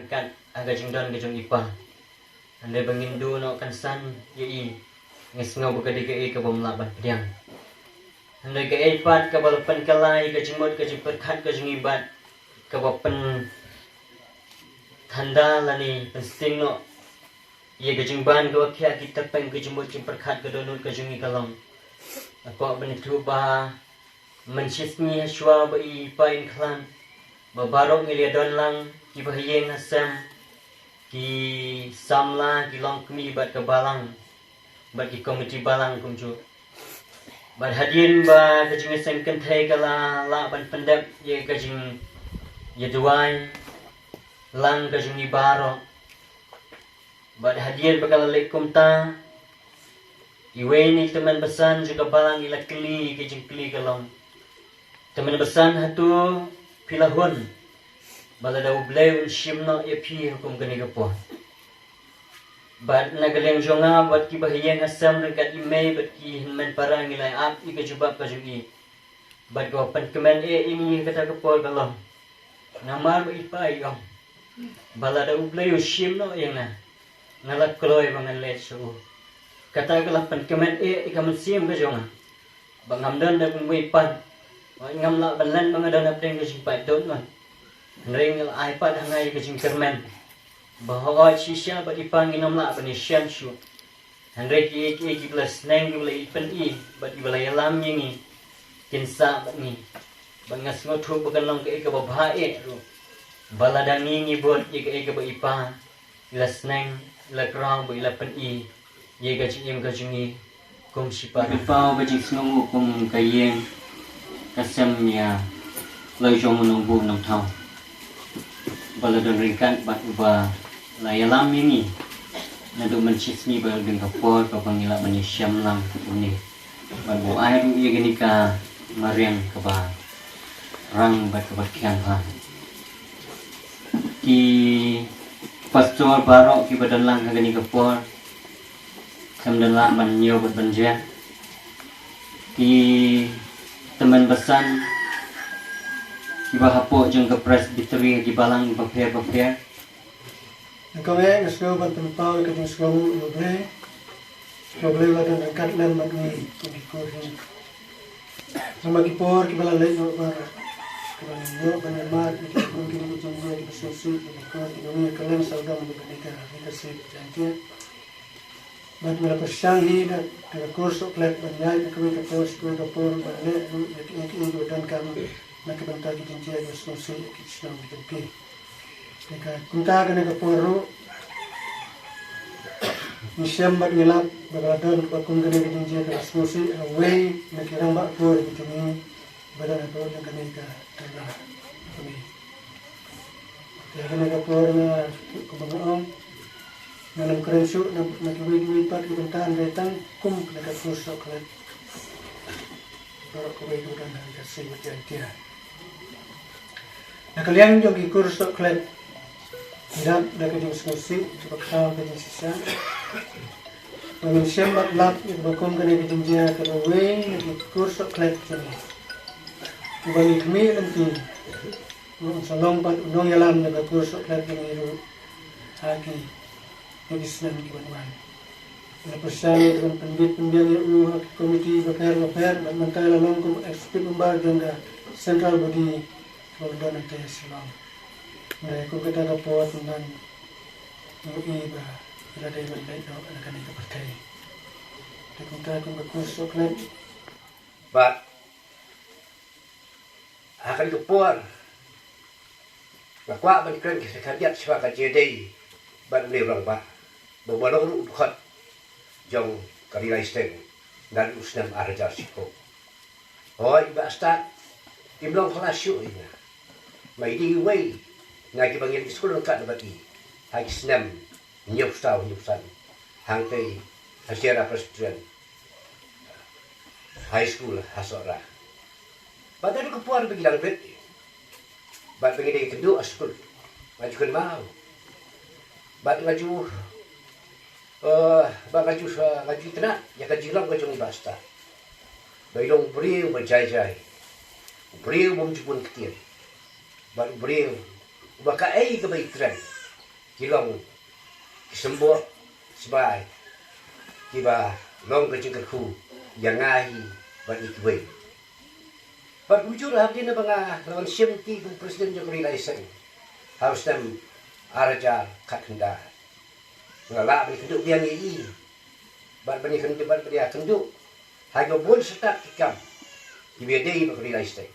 kat aga jingdon ke jong ipa. Andai bangindu no kan san yei ngesngau buka diga ke bomlaban pediang. Andai ke ipat ke balapan kalai ke jingmot ke jingperkat ke jong ibat ke bapen tanda lani pensting no ye ke jingban ke wakia kita peng ke jingmot jingperkat ke donut ke jong ikalong. Aku benitu ba menchisni shwa ba ipain klan babarok ngiliadon lang ki bahiyeng asam ki samla ki long kemi bat ke balang bat ki komiti balang kumju bat hadin ba kajing sen kentai kala la ban pendap ye kajing ye duai lang kajing ibaro bat hadin bakal lekum ta iwe ni teman besan juga balang ila keli kajing keli kalong teman besan hatu pilahun balada ublay un shimno epi hukum gani gapo bad nagaleng jonga bad ki bahiyang asam dekat imei bad ki hinman parang ilai ap ika jubab ka jugi bad ko pan kemen ini kata gapo galong namar ba ipai yong balada ublay un shimno yang na ngalak kloy bangan let so kata galah pan kemen ika mensim ka jonga bangamdan da kumwi pan ngam la balan bangadan apeng ka simpai don man ring iPad hangai ke jingkermen bahwa sisya bagi panginom la bani syamsu hanrek ki plus neng ki beli pen i bagi balai lam yingi kinsa bani bangas ngotu bukan long ke babae ru baladang ngi bot ke ba ipa las neng la krang bu la pen i ye ga jing ga jingi kum sipa ipa ba jing snong kum kayeng kasam ya lai jong menunggu nang thau baladon ringkat bat uba layalam ini nado menchisni bal deng kapor ka pangila bani syamlang ini babu air ye gini ka mariang ka ba rang bat ka kian ha ki pastor barok ki badalang ka gini kapor samdala man nyo bat banja ki teman besan iba hapo jeng ke presbytery di balang bapia kau yang ngasih ban penpau ke jeng sekolah ngobrol lah dan angkat lan magi kudikur sama kipor kibala lay no bar kibala no banyamat kita mungkin kita jenggo kita susu kita ini kalian saudara mereka kita sih jangan bat mela persanghi dan kita kursus klep banyak kita pos kita por banyak itu dan kami nak bantah kita janji ada solusi kita sedang berjumpa. Jika kunta kena kepuru, misyam bat ngelap berladon bakun kena kita janji ada solusi away nak kirang bak pur kita ni badan apa yang kena kita tanah kami. Jika kena kepuru na kebangunan dalam kerensu nak kiwi pat kita tahan datang kum kena kursus kelat. Baru kau itu dan kasih macam dia. Nah kalian juga kursus kelat hirap dah kerja diskusi cepat kau kerja sisa manusia maklap yang berkom kena kerja kerja nak kursus kelat jadi bagi kami nanti salong pat unong yalam nak kursus kelat ini itu lagi jadi senang kiban-kiban. Nah persiapan dengan pendidik yang komiti bapar dan mentai lalong kom ekspert membar dengan central body London nanti Islam. Mereka kita dapat dengan UI bah berada di mana itu akan kita percaya. Kita akan berkursus klub. Ba akan kepor. Bakwa menikran kita kerja sebagai jadi ban lewang ba. Berbalong ukhat jong karila isteng dan usnam arja siko. Hoi basta timlong kelasyu ini. Mai di way ngagi bangin sekolah kat bagi hagi senam nyupsan hangkai hasyara presiden high school hasora badai kepuan bagi lang bet bad bagi dia kedua sekolah majukan mau bad ngaju ngaju tenak ya kajilang kajong basta bailong beriu berjai-jai beriu memjupun ketir baru beriu baka ai ke baik tren kilong sembuh sebai kiba long ke jengkel ku yang ngahi bat ikwe bat ujur hati na banga lawan syemti ku presiden Jokowi Laiseng harus dem arajar kat henda ngalak beri kenduk biang i bat beri kenduk bat beri kenduk hago bol setat kikam ibedei Jokowi Laiseng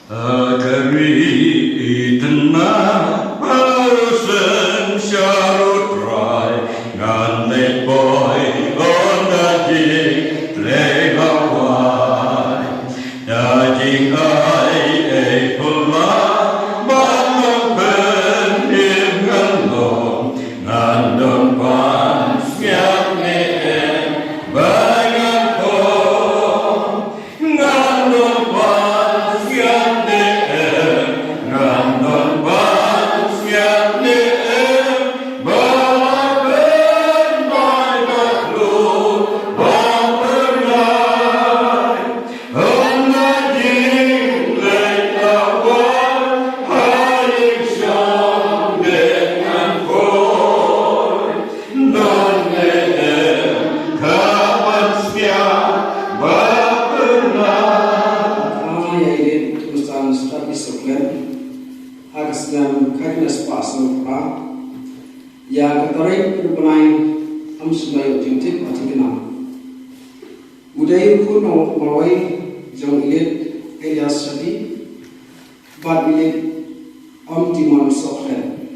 Agari itna person shall try ngande boy on the jing play away daging ai e pula bang pen im ngandong ngandong pan siap ne bangan ko ngandong pan siap ne ngandong pan siap ne balapen bai baklu bang pernai anda jing lei awan haring syam dengan koi non kapan siap bapernai Ayat tulisan surat disebutkan atas dalam kindness pasal pra yang ketarik berbenai amsubai objektif atau kenal. Budaya kuno mawai jong ilit Elias Shadi bad ilit Timon Sokhen.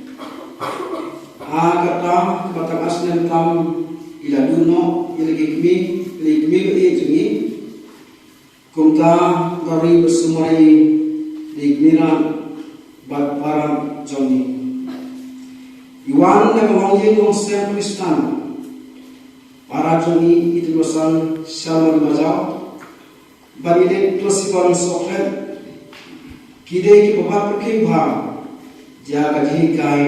Kata batang asnan tam ila duno ila gikmi jengi kumta dari bersumai digmiran bad param joni. Iwan na kamangyay ng Saint Kristan para joni itu basan shalom majaw balilit klasifon sokhet kide ki babat perkim bham dia kaji kai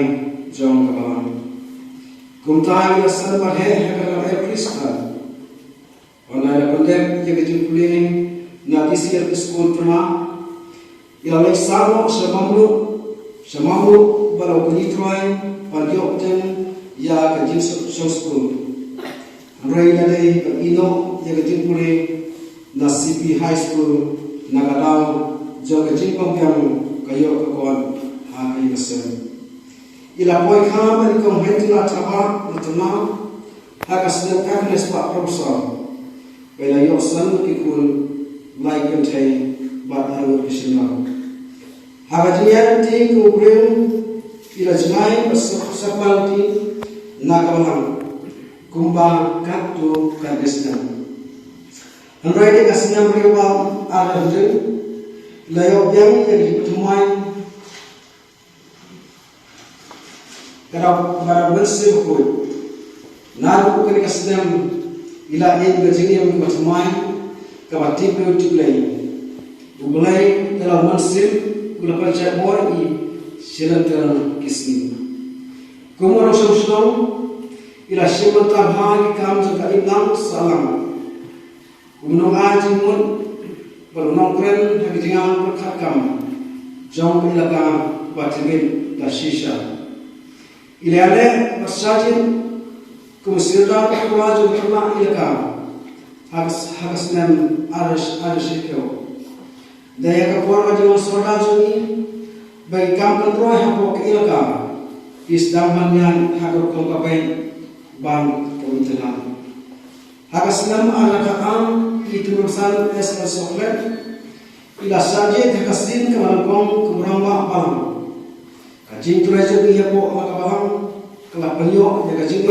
jong kabalan kumta ila san barhe hekala Kristan ona kondem ye kaji kuling na disir school prima ila lek sabo shamamlu balo kunitroy pargyokten ya kaji school Rai nade ino ya kaji kuling na CP High School nagadao jo kaji pampiang kayo kakon ha kayo kasem ila boy ka bali kong hetuna traba natuna ha kasem kaknes pa professor bela yosan ikul like and tay but aru kisina ha kaji yan ti ko brem ila jnai sapalti nagalang kumba katu kadesna Andai dia kasihnya beriwal ada tu, layak yang dipertemuan kerap barang bersih pun, naru bukan kasihnya ila yang berjini yang dipertemuan kabati berutip lain, mulai dalam bersih gula percaya bor i silantan kisni, kumur sumsum ila simantar hagi kam juga inang salam. Gunung Aji mun bernong keren hagi jangan berkakam jauh ilaka batigin dasisha ilale bersajin kumusirda kuwaju terma ilaka hagas nem arish ikyo daya kapor aji wasoda juni bagi kam kontrol hapok ilaka isdam manyan hagur kongkabai ban kawintanan hagas nem alaka itu urusan es soklet ila saje hakasin kemalpong kumramba balam kajing turaje bi yapo makabalam kala penyo ya kajing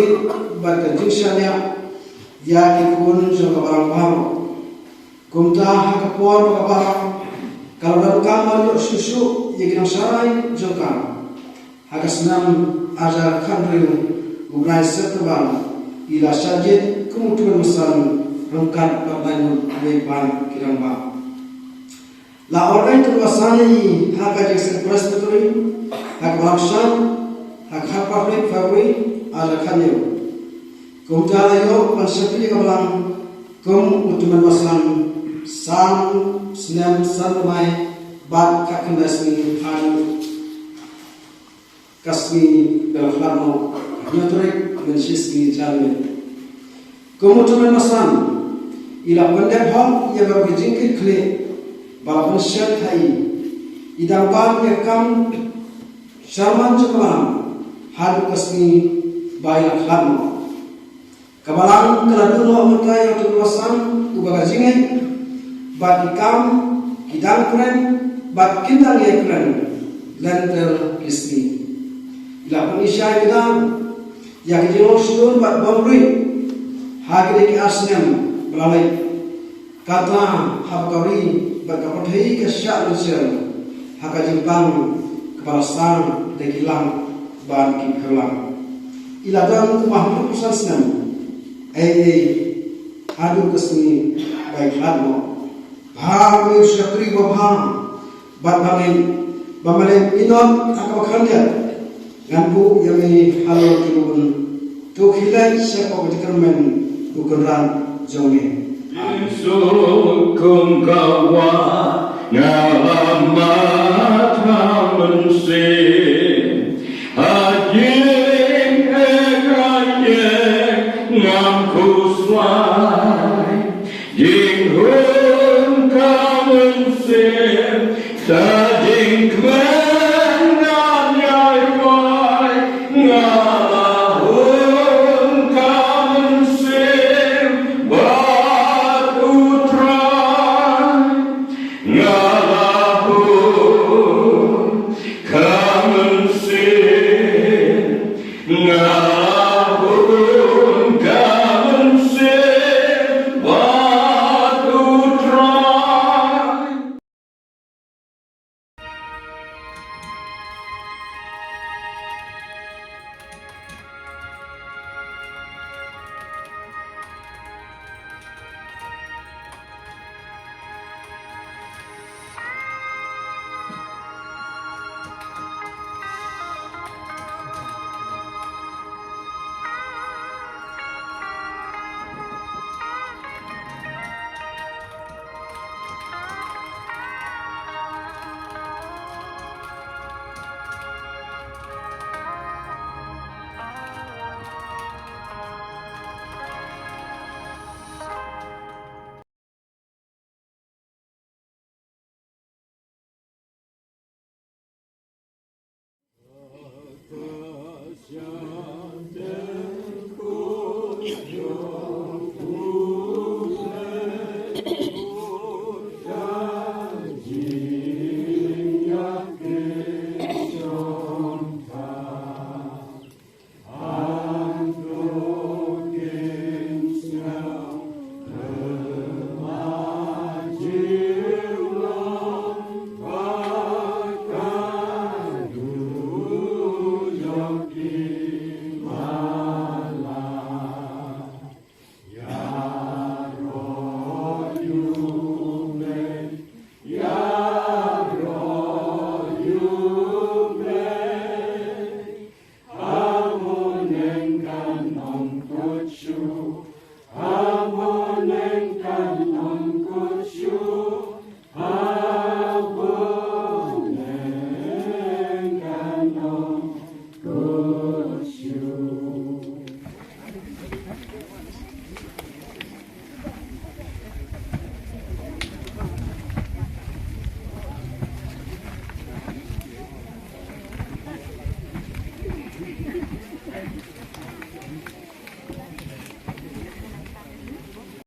bar kajing syanya ya ikun jo kabalam balam kumta hakapor makabalam kalau dalam kamar yo susu ya kinang sarai jo kan hakasnam ajar khandriu ubrai setbal ila saje kumutuan mesan rongkat pertanyaan leban kiramba. La orang itu rasanya ini hak aja press betul, hak bangsa, hak public favori ada kanyo. Kumjala yo konsepnya kalang kum utuman masalan san snem san mai bad kakandasmi haru kasmi belaklarno nyotrek mensismi jalme. Kum utuman masalan ila pandai hom ya baru jingkir kle balapun syat hai idang ban ke kam syaman cekalam hadu kasmi bayak hadmo kabalang keladu no mereka yang terluasan ubaga jingin bagi kam hidang keren bat kindang yekran lenter Kristi. Ila pengisai kedang yang jelos bat bomrui hagiri asnem melalui kata habkari berkapathai kesyak lusian hakajimpang kepala stang dekilang ban kiphelang. Ila dan kumah pusan senam adu kesini baik hadmo bhami syakri babham bat bamalen inon akabakhanya nganbu yami halo kilun to khilai sepo dikermen bukuran jonge Sukung kawa ngalamat hamensin hajiling ekaye ngangkuswai jinghun kamensin tajing kmenan yaywai ngalahun kamensin ngalahun kamensin ngalahun kamensin batu trai. you.